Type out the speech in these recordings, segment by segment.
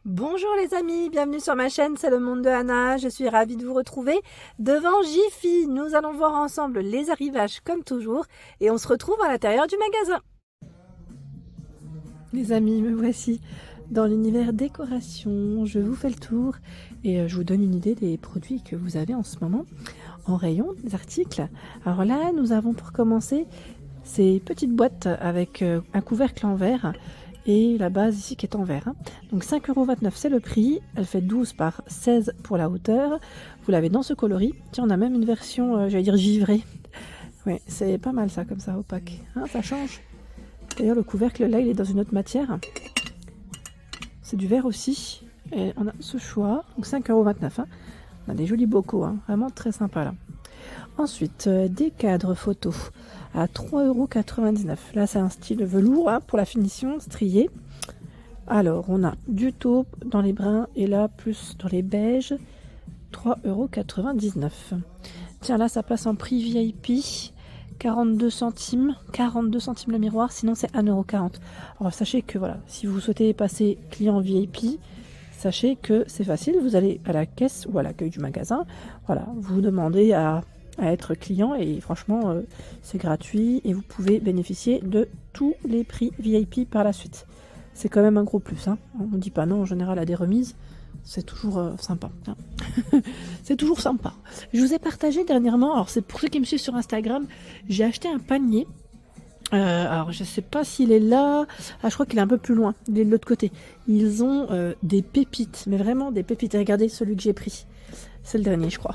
Bonjour les amis, bienvenue sur ma chaîne, c'est le monde de Anna. Je suis ravie de vous retrouver devant Jiffy. Nous allons voir ensemble les arrivages comme toujours et on se retrouve à l'intérieur du magasin. Les amis, me voici dans l'univers décoration. Je vous fais le tour et je vous donne une idée des produits que vous avez en ce moment en rayon des articles. Alors là, nous avons pour commencer ces petites boîtes avec un couvercle en verre. Et la base ici qui est en verre. Donc 5,29 € c'est le prix. Elle fait 12 par 16 pour la hauteur. Vous l'avez dans ce coloris. Tiens, on a même une version, j'allais dire givrée. Ouais, c'est pas mal ça, comme ça, opaque. Hein, ça change. D'ailleurs, le couvercle là, il est dans une autre matière. C'est du verre aussi. Et on a ce choix. Donc 5,29 €. Hein. On a des jolis bocaux, hein, vraiment très sympa là. Ensuite, des cadres photos à 3,99 €. Là, c'est un style velours hein, pour la finition, strié. Alors, on a du taupe dans les bruns et là, plus dans les beiges. 3,99 €. Tiens, là, ça passe en prix VIP. 42 centimes. 42 centimes le miroir, sinon c'est 1,40 €. Alors, sachez que voilà, si vous souhaitez passer client VIP, sachez que c'est facile. Vous allez à la caisse ou à l'accueil du magasin. Voilà, vous demandez à être client et franchement c'est gratuit et vous pouvez bénéficier de tous les prix VIP par la suite. C'est quand même un gros plus hein. On ne dit pas non en général à des remises, c'est toujours sympa hein. C'est toujours sympa. Je vous ai partagé dernièrement, alors c'est pour ceux qui me suivent sur Instagram, j'ai acheté un panier. Alors je sais pas s'il est là. Ah, je crois qu'il est un peu plus loin, il est de l'autre côté. Ils ont des pépites, mais vraiment des pépites. Regardez celui que j'ai pris. C'est le dernier, je crois.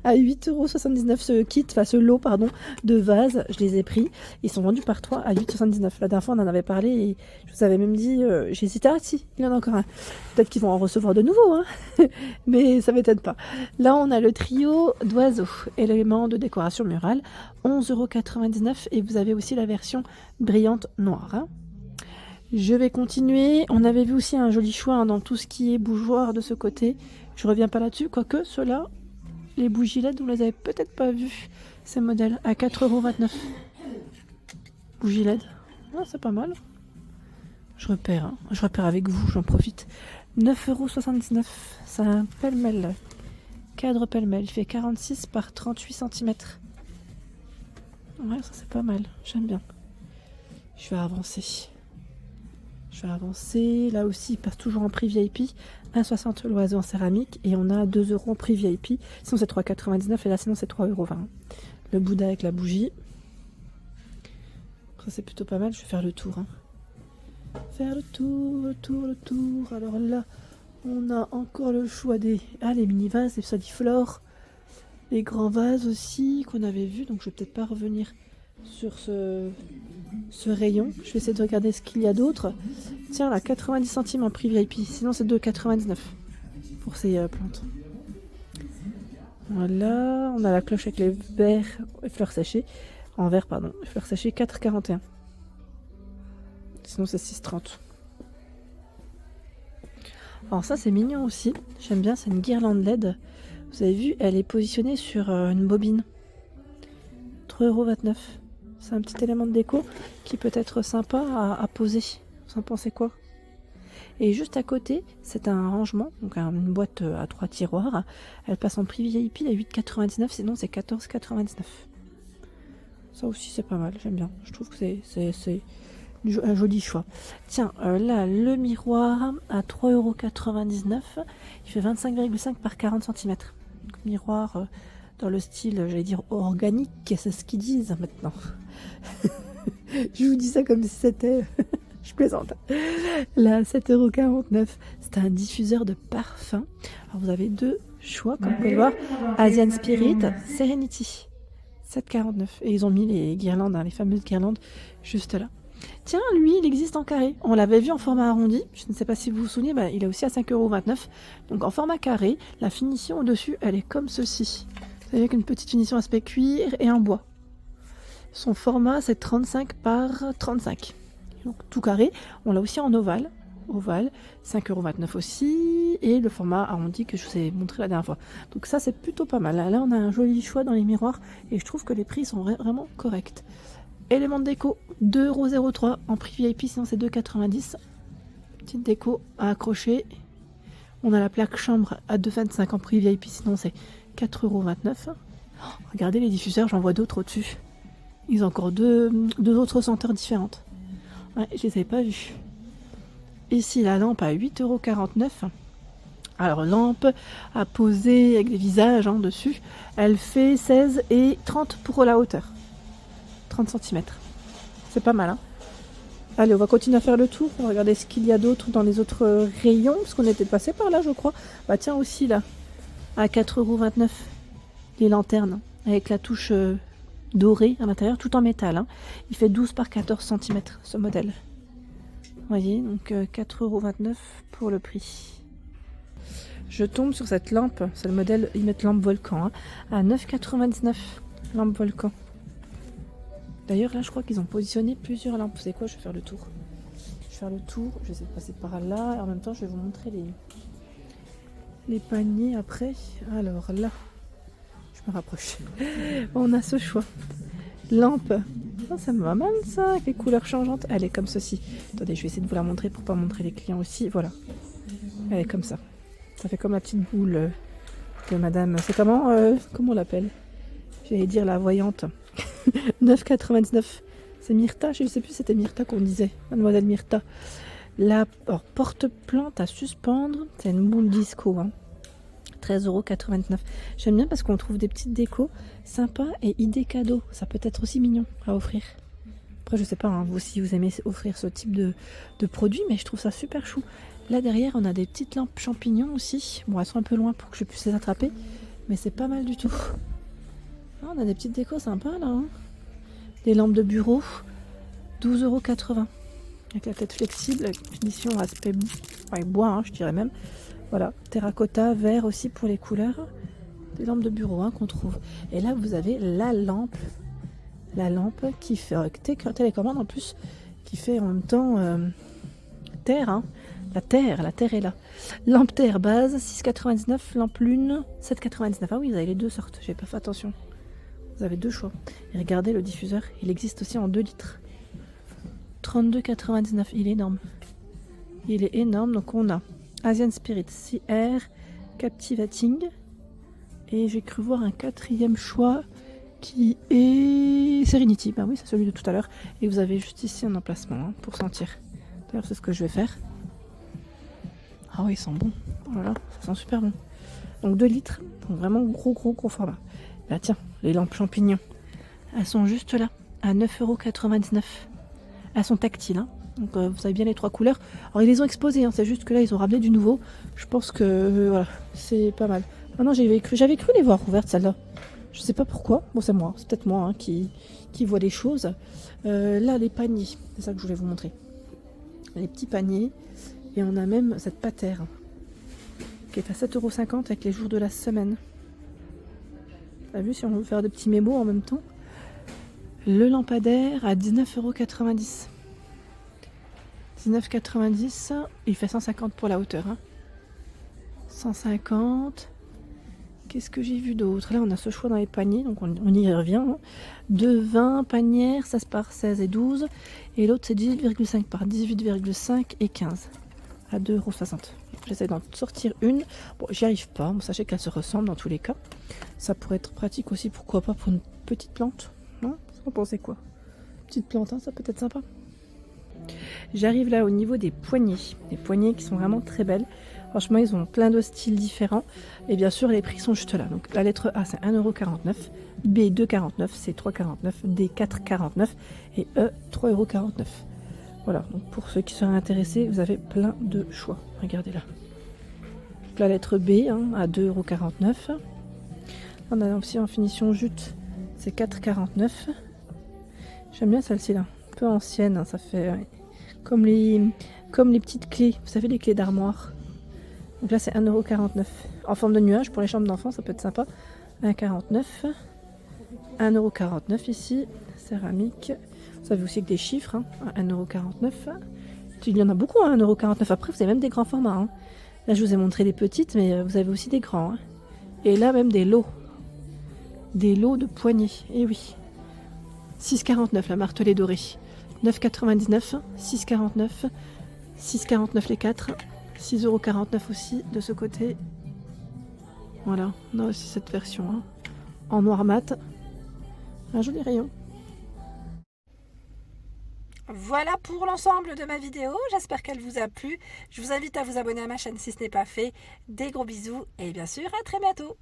À 8,79 € ce kit, enfin ce lot, pardon, de vases, je les ai pris. Ils sont vendus par 3 à 8,79 €. La dernière fois, on en avait parlé et je vous avais même dit, j'hésitais, ah si, il y en a encore un. Peut-être qu'ils vont en recevoir de nouveau, hein. Mais ça m'étonne pas. Là, on a le trio d'oiseaux, éléments de décoration murale, 11,99 € et vous avez aussi la version brillante noire. Hein. Je vais continuer. On avait vu aussi un joli choix hein, dans tout ce qui est bougeoir de ce côté. Je reviens pas là-dessus, quoique ceux-là, les bougies LED, vous les avez peut-être pas vus, ces modèles, à 4,29 €. Bougies LED, ah, c'est pas mal. Je repère avec vous, j'en profite. 9,79 €, c'est un pêle-mêle, cadre pêle-mêle, il fait 46 par 38 cm. Ouais, ça c'est pas mal, j'aime bien. Je vais avancer. Là aussi, il passe toujours en prix VIP. 1,60 € l'oiseau en céramique. Et on a 2 € en prix VIP. Sinon, c'est 3,99 € et là, sinon, c'est 3,20 €. Le Bouddha avec la bougie. Ça, c'est plutôt pas mal. Je vais faire le tour. Hein. Faire le tour. Alors là, on a encore le choix des... Ah, les mini-vases, les soliflores. Les grands vases aussi qu'on avait vus. Donc, je vais peut-être pas revenir sur ce rayon. Je vais essayer de regarder ce qu'il y a d'autre. Tiens là, 90 centimes en prix VIP. Sinon c'est 2,99 € pour ces plantes. Voilà, on a la cloche avec les verres et fleurs séchées. En verre, pardon. Fleurs séchées, 4,41 €. Sinon c'est 6,30 €. Alors ça c'est mignon aussi. J'aime bien, c'est une guirlande LED. Vous avez vu, elle est positionnée sur une bobine. 3,29 €. C'est un petit élément de déco qui peut être sympa à poser. Vous en pensez quoi? Et juste à côté, c'est un rangement, donc une boîte à 3 tiroirs. Elle passe en prix VIP à 8,99 €, sinon c'est 14,99 €. Ça aussi c'est pas mal, j'aime bien. Je trouve que c'est un joli choix. Tiens, là, le miroir à 3,99 €. Il fait 25,5 par 40 cm. Donc, miroir... dans le style, j'allais dire organique, c'est ce qu'ils disent maintenant. Je vous dis ça comme si c'était... Je plaisante. Là, 7,49 €, c'est un diffuseur de parfum. Alors, vous avez deux choix, comme vous pouvez le voir. Asian Spirit, Serenity. 7,49 €. Et ils ont mis les guirlandes, hein, les fameuses guirlandes, juste là. Tiens, lui, il existe en carré. On l'avait vu en format arrondi. Je ne sais pas si vous vous souvenez, il est aussi à 5,29 €. Donc, en format carré, la finition au-dessus, elle est comme ceci. Avec une petite finition aspect cuir et en bois. Son format c'est 35 par 35. Donc tout carré. On l'a aussi en ovale. 5,29 € aussi. Et le format arrondi que je vous ai montré la dernière fois. Donc ça c'est plutôt pas mal. Là on a un joli choix dans les miroirs. Et je trouve que les prix sont vraiment corrects. Élément de déco, 2,03 € en prix VIP, sinon c'est 2,90 €. Petite déco à accrocher On a la plaque chambre à 2,25 en prix VIP, sinon c'est 4,29 €. Oh, regardez les diffuseurs, j'en vois d'autres au-dessus. Ils ont encore deux autres senteurs différentes. Ouais, je les avais pas vues. Ici, la lampe à 8,49 €. Alors, lampe à poser avec des visages dessus. Elle fait 16 et 30 pour la hauteur. 30 cm. C'est pas mal, hein. Allez, on va continuer à faire le tour. On va regarder ce qu'il y a d'autre dans les autres rayons. Parce qu'on était passé par là, je crois. Bah tiens, aussi là, à 4,29 €, les lanternes. Avec la touche dorée à l'intérieur, tout en métal, hein. Il fait 12 par 14 cm, ce modèle. Vous voyez, donc 4,29 € pour le prix. Je tombe sur cette lampe, c'est le modèle, ils mettent lampe volcan, hein, à 9,99 €, lampe volcan. D'ailleurs, là, je crois qu'ils ont positionné plusieurs lampes. Vous savez quoi, je vais faire le tour. Je vais faire le tour, je vais essayer de passer par là, et en même temps, je vais vous montrer les paniers après. Alors là, je me rapproche. On a ce choix. Lampe. Oh, ça me va mal, ça, avec les couleurs changeantes. Elle est comme ceci. Attendez, je vais essayer de vous la montrer pour pas montrer les clients aussi. Voilà. Elle est comme ça. Ça fait comme la petite boule de madame. C'est comment on l'appelle? J'allais dire la voyante. 9,99 €. C'est Myrtha, je ne sais plus si c'était Myrtha qu'on disait. Mademoiselle Myrtha. La porte-plante à suspendre. C'est une boule disco. 13,99 €. J'aime bien parce qu'on trouve des petites décos sympas et idées cadeaux. Ça peut être aussi mignon à offrir. Après, je sais pas, vous si vous aimez offrir ce type de produit, mais je trouve ça super chou. Là derrière, on a des petites lampes champignons aussi. Bon, elles sont un peu loin pour que je puisse les attraper, mais c'est pas mal du tout. Ah, on a des petites décos sympas là. Des lampes de bureau, 12,80 €. Avec la tête flexible, finition aspect bois, je dirais même. Voilà, terracotta, vert aussi pour les couleurs. Des lampes de bureau qu'on trouve. Et là, vous avez la lampe qui fait télécommande en plus, qui fait en même temps terre. La terre est là. Lampe terre base, 6,99 €. Lampe lune, 7,99 €. Ah oui, vous avez les deux sortes, j'ai pas fait attention. Vous avez deux choix. Et regardez le diffuseur, il existe aussi en 2 litres. 32,99 €, il est énorme. Il est énorme, donc on a Asian Spirit, CR, Captivating. Et j'ai cru voir un 4e choix qui est Serenity. Bah oui, c'est celui de tout à l'heure. Et vous avez juste ici un emplacement pour sentir. D'ailleurs, c'est ce que je vais faire. Ah oui, ils sont bons. Oh là là, ça sent super bon. Donc 2 litres, donc vraiment gros format. Bah tiens, les lampes champignons, elles sont juste là, à 9,99 €. Elles sont tactiles, donc vous avez bien les 3 couleurs. Alors ils les ont exposées, c'est juste que là ils ont ramené du nouveau. Je pense que voilà, c'est pas mal. Maintenant j'avais cru les voir ouvertes celles-là. Je sais pas pourquoi, bon c'est moi, c'est peut-être moi qui vois les choses. Là les paniers, c'est ça que je voulais vous montrer. Les petits paniers, et on a même cette patère qui est à 7,50 € avec les jours de la semaine. T'as vu, si on veut faire des petits mémos en même temps. Le lampadaire à 19,90 €. 19,90 €, il fait 150 pour la hauteur. 150. Qu'est-ce que j'ai vu d'autre? Là, on a ce choix dans les paniers, donc on y revient. De 20 panières, ça se part 16 et 12. Et l'autre, c'est 18,5 par 18,5 et 15. À 2,60 €. J'essaie d'en sortir une. Bon, j'y arrive pas. Bon, sachez qu'elles se ressemblent dans tous les cas. Ça pourrait être pratique aussi, pourquoi pas, pour une petite plante. Non? Vous en pensez quoi? Petite plante, ça peut être sympa. J'arrive là au niveau des poignées. Des poignées qui sont vraiment très belles. Franchement, ils ont plein de styles différents. Et bien sûr, les prix sont juste là. Donc la lettre A, c'est 1,49 €. B, 2,49 €. C, 3,49 €. D, 4,49 € et E, 3,49 €. Voilà, donc pour ceux qui seraient intéressés, vous avez plein de choix. Regardez là. Donc la lettre B, à 2,49 €. On a aussi en finition jute, c'est 4,49 €. J'aime bien celle-ci là, un peu ancienne, ça fait comme les petites clés, vous savez, les clés d'armoire. Donc là c'est 1,49 € en forme de nuage pour les chambres d'enfants, ça peut être sympa. 1,49 €. 1,49 € ici, céramique. Vous avez aussi que des chiffres, 1,49 €. Il y en a beaucoup, 1,49 €. Après, vous avez même des grands formats. Là, je vous ai montré des petites, mais vous avez aussi des grands. Et là, même des lots. Des lots de poignées. Et oui. 6,49 € la martelet dorée. 9,99 €. 6,49 €. 6,49 € les 4. 6,49 € aussi de ce côté. Voilà, on a aussi cette version hein, en noir mat. Un joli rayon. Voilà pour l'ensemble de ma vidéo, j'espère qu'elle vous a plu. Je vous invite à vous abonner à ma chaîne si ce n'est pas fait. Des gros bisous et bien sûr à très bientôt.